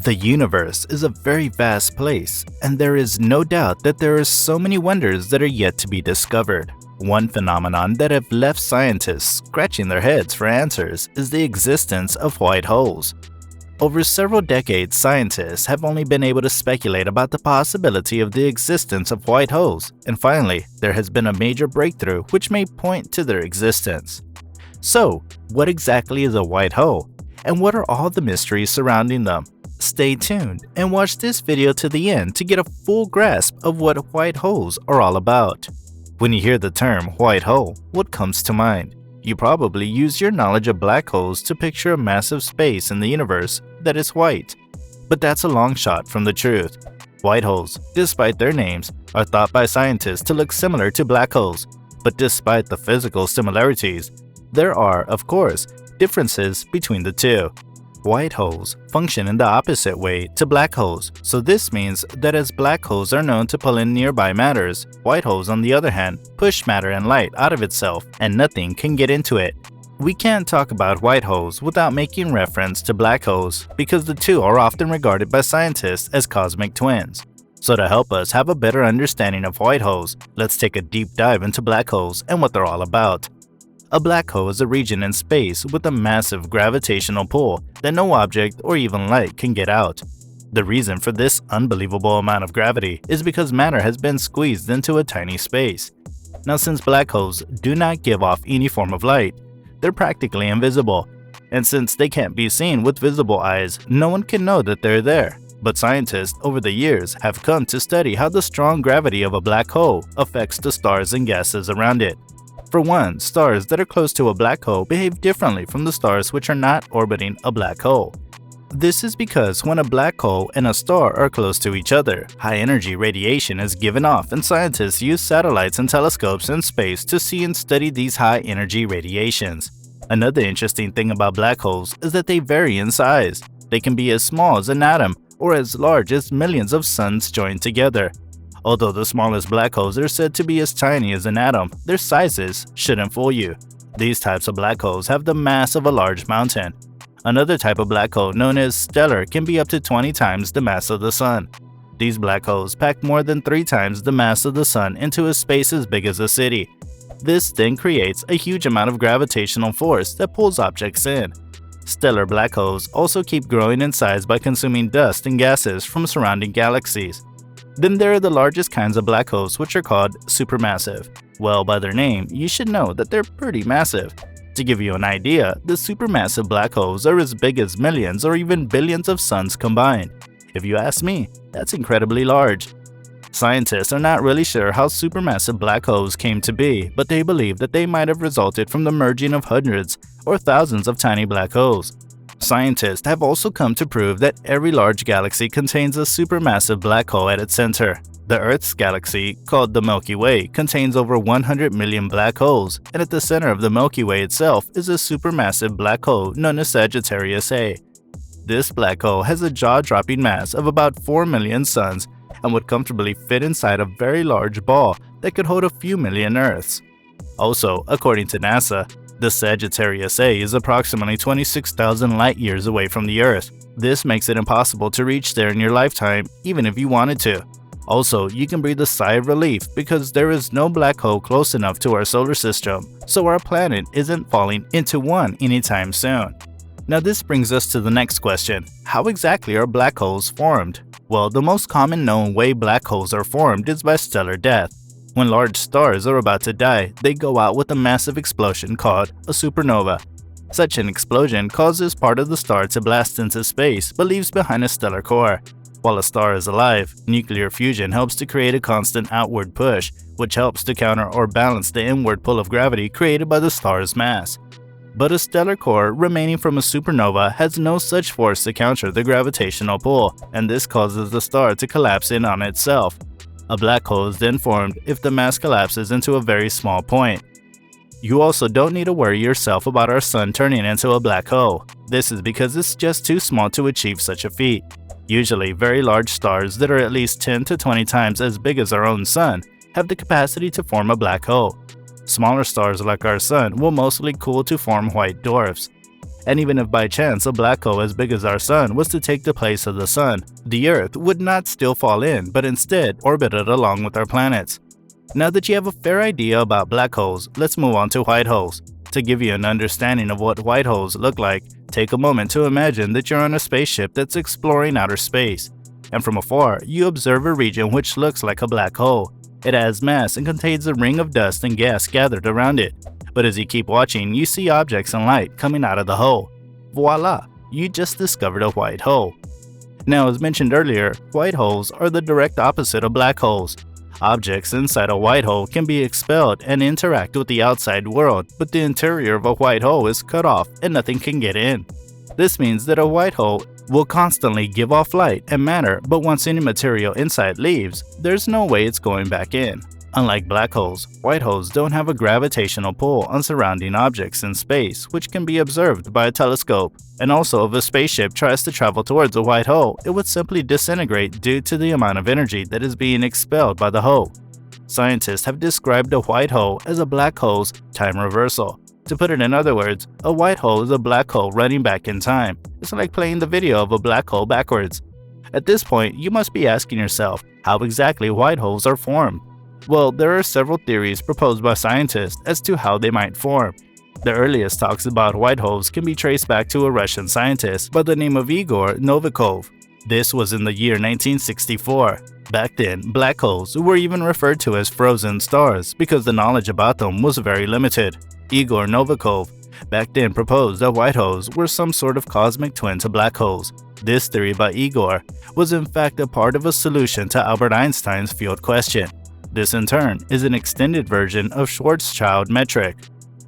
The universe is a very vast place, and there is no doubt that there are so many wonders that are yet to be discovered. One phenomenon that have left scientists scratching their heads for answers is the existence of white holes. Over several decades, scientists have only been able to speculate about the possibility of the existence of white holes, and finally, there has been a major breakthrough which may point to their existence. So, what exactly is a white hole, and what are all the mysteries surrounding them? Stay tuned and watch this video to the end to get a full grasp of what white holes are all about. When you hear the term white hole, what comes to mind? You probably use your knowledge of black holes to picture a massive space in the universe that is white. But that's a long shot from the truth. White holes, despite their names, are thought by scientists to look similar to black holes. But despite the physical similarities, there are, of course, differences between the two. White holes function in the opposite way to black holes, so this means that as black holes are known to pull in nearby matters, white holes on the other hand push matter and light out of itself and nothing can get into it. We can't talk about white holes without making reference to black holes because the two are often regarded by scientists as cosmic twins. So to help us have a better understanding of white holes, let's take a deep dive into black holes and what they're all about. A black hole is a region in space with a massive gravitational pull that no object or even light can get out. The reason for this unbelievable amount of gravity is because matter has been squeezed into a tiny space. Now, since black holes do not give off any form of light, they're practically invisible. And since they can't be seen with visible eyes, no one can know that they're there. But scientists over the years have come to study how the strong gravity of a black hole affects the stars and gases around it. For one, stars that are close to a black hole behave differently from the stars which are not orbiting a black hole. This is because when a black hole and a star are close to each other, high-energy radiation is given off, and scientists use satellites and telescopes in space to see and study these high-energy radiations. Another interesting thing about black holes is that they vary in size. They can be as small as an atom or as large as millions of suns joined together. Although the smallest black holes are said to be as tiny as an atom, their sizes shouldn't fool you. These types of black holes have the mass of a large mountain. Another type of black hole, known as stellar, can be up to 20 times the mass of the Sun. These black holes pack more than 3 times the mass of the Sun into a space as big as a city. This then creates a huge amount of gravitational force that pulls objects in. Stellar black holes also keep growing in size by consuming dust and gases from surrounding galaxies. Then there are the largest kinds of black holes, which are called supermassive. Well, by their name, you should know that they're pretty massive. To give you an idea, the supermassive black holes are as big as millions or even billions of suns combined. If you ask me, that's incredibly large. Scientists are not really sure how supermassive black holes came to be, but they believe that they might have resulted from the merging of hundreds or thousands of tiny black holes. Scientists have also come to prove that every large galaxy contains a supermassive black hole at its center. The Earth's galaxy, called the Milky Way, contains over 100 million black holes, and at the center of the Milky Way itself is a supermassive black hole known as Sagittarius A. This black hole has a jaw-dropping mass of about 4 million suns and would comfortably fit inside a very large ball that could hold a few million Earths. Also, according to NASA, the Sagittarius A is approximately 26,000 light-years away from the Earth. This makes it impossible to reach there in your lifetime, even if you wanted to. Also, you can breathe a sigh of relief because there is no black hole close enough to our solar system, so our planet isn't falling into one anytime soon. Now this brings us to the next question. How exactly are black holes formed? Well, the most common known way black holes are formed is by stellar death. When large stars are about to die, they go out with a massive explosion called a supernova. Such an explosion causes part of the star to blast into space but leaves behind a stellar core. While a star is alive, nuclear fusion helps to create a constant outward push, which helps to counter or balance the inward pull of gravity created by the star's mass. But a stellar core remaining from a supernova has no such force to counter the gravitational pull, and this causes the star to collapse in on itself. A black hole is then formed if the mass collapses into a very small point. You also don't need to worry yourself about our sun turning into a black hole. This is because it's just too small to achieve such a feat. Usually, very large stars that are at least 10 to 20 times as big as our own sun have the capacity to form a black hole. Smaller stars like our sun will mostly cool to form white dwarfs. And even if by chance a black hole as big as our sun was to take the place of the sun, the Earth would not still fall in, but instead orbit it along with our planets. Now that you have a fair idea about black holes, let's move on to white holes. To give you an understanding of what white holes look like, take a moment to imagine that you're on a spaceship that's exploring outer space. And from afar, you observe a region which looks like a black hole. It has mass and contains a ring of dust and gas gathered around it. But as you keep watching, you see objects and light coming out of the hole. Voila! You just discovered a white hole. Now, as mentioned earlier, white holes are the direct opposite of black holes. Objects inside a white hole can be expelled and interact with the outside world, but the interior of a white hole is cut off and nothing can get in. This means that a white hole will constantly give off light and matter, but once any material inside leaves, there's no way it's going back in. Unlike black holes, white holes don't have a gravitational pull on surrounding objects in space, which can be observed by a telescope. And also, if a spaceship tries to travel towards a white hole, it would simply disintegrate due to the amount of energy that is being expelled by the hole. Scientists have described a white hole as a black hole's time reversal. To put it in other words, a white hole is a black hole running back in time. It's like playing the video of a black hole backwards. At this point, you must be asking yourself how exactly white holes are formed. Well, there are several theories proposed by scientists as to how they might form. The earliest talks about white holes can be traced back to a Russian scientist by the name of Igor Novikov. This was in the year 1964. Back then, black holes were even referred to as frozen stars because the knowledge about them was very limited. Igor Novikov back then proposed that white holes were some sort of cosmic twin to black holes. This theory by Igor was in fact a part of a solution to Albert Einstein's field question. This in turn is an extended version of Schwarzschild metric.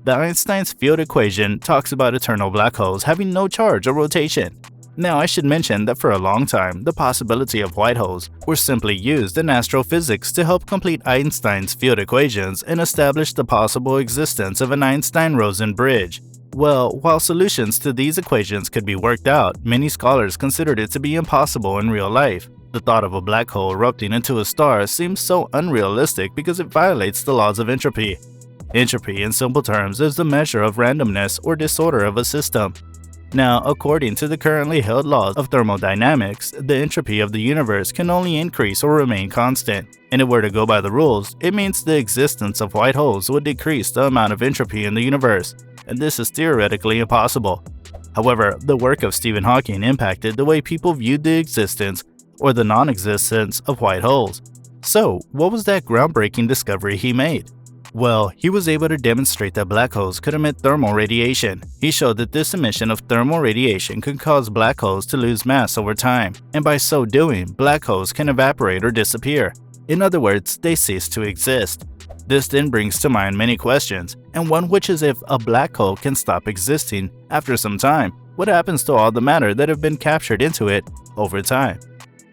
The Einstein's field equation talks about eternal black holes having no charge or rotation. Now, I should mention that for a long time, the possibility of white holes were simply used in astrophysics to help complete Einstein's field equations and establish the possible existence of an Einstein-Rosen bridge. Well, while solutions to these equations could be worked out, many scholars considered it to be impossible in real life. The thought of a black hole erupting into a star seems so unrealistic because it violates the laws of entropy. Entropy, in simple terms, is the measure of randomness or disorder of a system. Now, according to the currently held laws of thermodynamics, the entropy of the universe can only increase or remain constant. And if we're to go by the rules, it means the existence of white holes would decrease the amount of entropy in the universe, and this is theoretically impossible. However, the work of Stephen Hawking impacted the way people viewed the existence or the non-existence of white holes. So, what was that groundbreaking discovery he made? Well, he was able to demonstrate that black holes could emit thermal radiation. He showed that this emission of thermal radiation could cause black holes to lose mass over time, and by so doing, black holes can evaporate or disappear. In other words, they cease to exist. This then brings to mind many questions, and one which is if a black hole can stop existing after some time, what happens to all the matter that have been captured into it over time?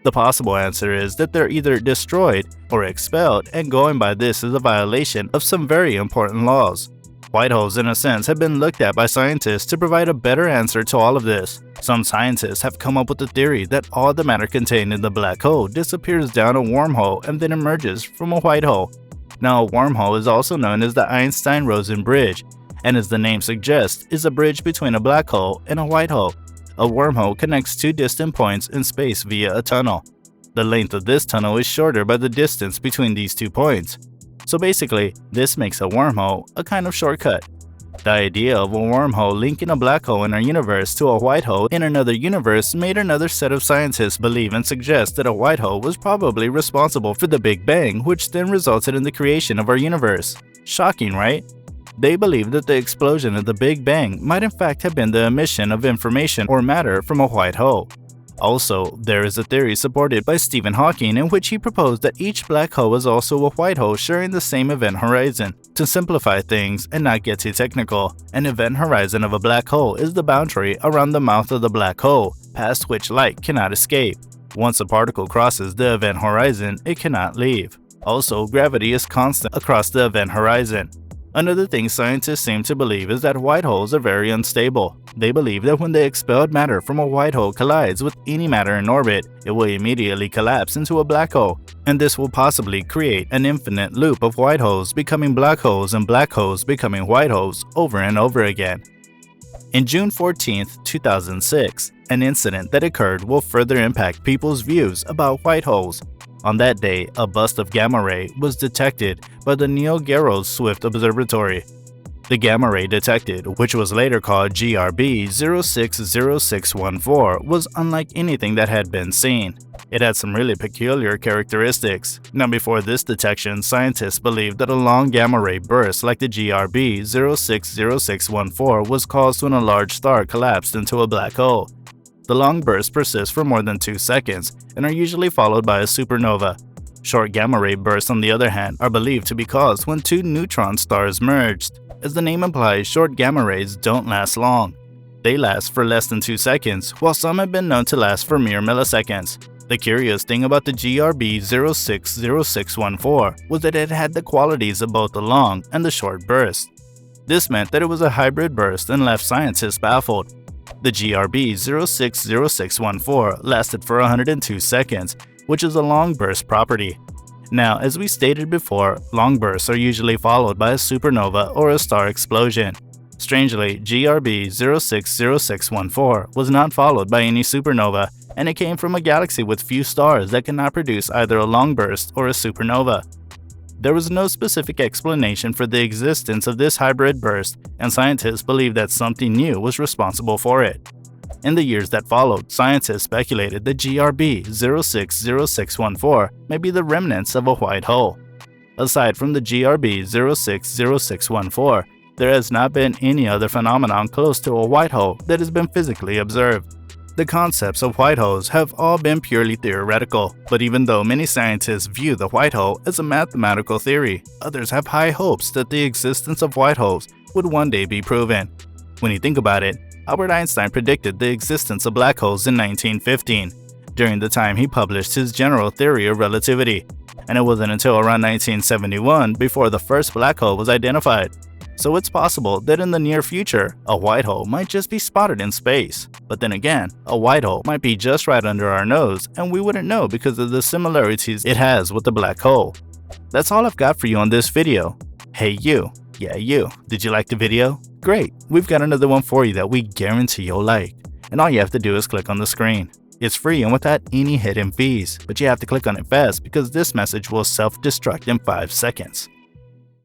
The possible answer is that they're either destroyed or expelled, and going by this is a violation of some very important laws. White holes, in a sense, have been looked at by scientists to provide a better answer to all of this. Some scientists have come up with the theory that all the matter contained in the black hole disappears down a wormhole and then emerges from a white hole. Now, a wormhole is also known as the Einstein-Rosen bridge, and as the name suggests, is a bridge between a black hole and a white hole. A wormhole connects two distant points in space via a tunnel. The length of this tunnel is shorter by the distance between these 2 points. So basically, this makes a wormhole a kind of shortcut. The idea of a wormhole linking a black hole in our universe to a white hole in another universe made another set of scientists believe and suggest that a white hole was probably responsible for the Big Bang, which then resulted in the creation of our universe. Shocking, right? They believed that the explosion of the Big Bang might in fact have been the emission of information or matter from a white hole. Also, there is a theory supported by Stephen Hawking in which he proposed that each black hole is also a white hole sharing the same event horizon. To simplify things and not get too technical, an event horizon of a black hole is the boundary around the mouth of the black hole, past which light cannot escape. Once a particle crosses the event horizon, it cannot leave. Also, gravity is constant across the event horizon. Another thing scientists seem to believe is that white holes are very unstable. They believe that when the expelled matter from a white hole collides with any matter in orbit, it will immediately collapse into a black hole, and this will possibly create an infinite loop of white holes becoming black holes and black holes becoming white holes over and over again. In June 14, 2006, an incident that occurred will further impact people's views about white holes. On that day, a burst of gamma ray was detected by the GEHRELS Swift Observatory. The gamma ray detected, which was later called GRB 060614, was unlike anything that had been seen. It had some really peculiar characteristics. Now, before this detection, scientists believed that a long gamma ray burst like the GRB 060614 was caused when a large star collapsed into a black hole. The long bursts persist for more than 2 seconds and are usually followed by a supernova. Short gamma ray bursts, on the other hand, are believed to be caused when two neutron stars merged. As the name implies, short gamma rays don't last long. They last for less than 2 seconds, while some have been known to last for mere milliseconds. The curious thing about the GRB 060614 was that it had the qualities of both the long and the short burst. This meant that it was a hybrid burst and left scientists baffled. The GRB 060614 lasted for 102 seconds, which is a long burst property. Now, as we stated before, long bursts are usually followed by a supernova or a star explosion. Strangely, GRB 060614 was not followed by any supernova, and it came from a galaxy with few stars that cannot produce either a long burst or a supernova. There was no specific explanation for the existence of this hybrid burst, and scientists believed that something new was responsible for it. In the years that followed, scientists speculated that GRB 060614 may be the remnants of a white hole. Aside from the GRB 060614, there has not been any other phenomenon close to a white hole that has been physically observed. The concepts of white holes have all been purely theoretical, but even though many scientists view the white hole as a mathematical theory, others have high hopes that the existence of white holes would one day be proven. When you think about it, Albert Einstein predicted the existence of black holes in 1915, during the time he published his general theory of relativity, and it wasn't until around 1971 before the first black hole was identified. So it's possible that in the near future, a white hole might just be spotted in space. But then again, a white hole might be just right under our nose, and we wouldn't know because of the similarities it has with the black hole. That's all I've got for you on this video. Hey you, yeah you, did you like the video? Great, we've got another one for you that we guarantee you'll like. And all you have to do is click on the screen. It's free and without any hidden fees, but you have to click on it fast because this message will self-destruct in 5 seconds.